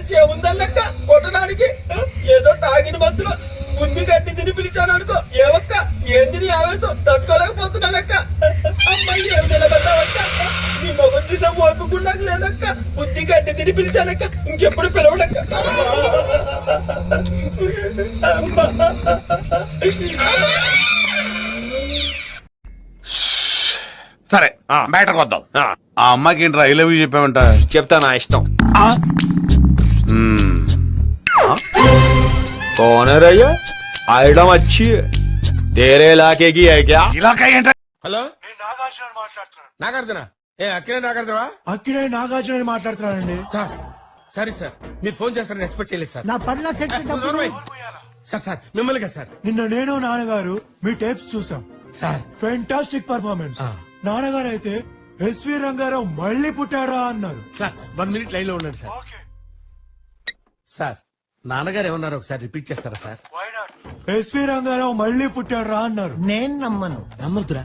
Chance ఏముందన్నక్క కొట్టడానికి? ఏదో తాగిన మధ్యలో ముందు గట్టి తిని పిలిచాను అనుకో. ఏవక్క ఏంది నీ ఆవేశం? తట్టుకోలేకపోతున్నానక్క. అమ్మాయి ఏం నిలబడ్డావక్క? నీ మొగం చూసా ఓపుకున్నాక లేదక్క. బుద్ధి గట్టి తిని పిలిచానక్క. ఇంకెప్పుడు పిలవడక్క. సరే మ్యాటర్ వద్దాం. ఆ అమ్మాయికి ఏంట్రా ఐ లవ్ యూ చెప్పామంట? చెప్తా నా ఇష్టం. कौन है रैया? आइटम अच्छी है, तेरे इलाके की है क्या? ఇలాకా ఏంట్రా? హలో, నాగార్జున. అక్కినే నాగార్జునవా? అక్కినే నాగార్జున మాట్లాడుతున్నానండి. సార్ సారీ సార్, మీరు ఫోన్ చేస్తారని ఎక్స్పెక్ట్ చేయలేదు సార్. నా పట్ల సార్ సార్ మిమ్మల్ని కదా సార్. నిన్న నేను నాన్నగారు మీ టేప్స్ చూసాం సార్ ఫెంటాస్టిక్ పర్ఫార్మెన్స్. నాన్నగారు అయితే ఎస్వి రంగారావు మళ్ళీ పుట్టారా అన్నారు. సార్ 1 minute లైన్ లో ఉండండి సార్. సార్ నాన్నగారు ఏమన్నారు ఒకసారి రిపీట్ చేస్తారా సార్? ఎస్వి రంగారావు మళ్ళీ పుట్టారా అన్నారు. నమ్మద్దురా.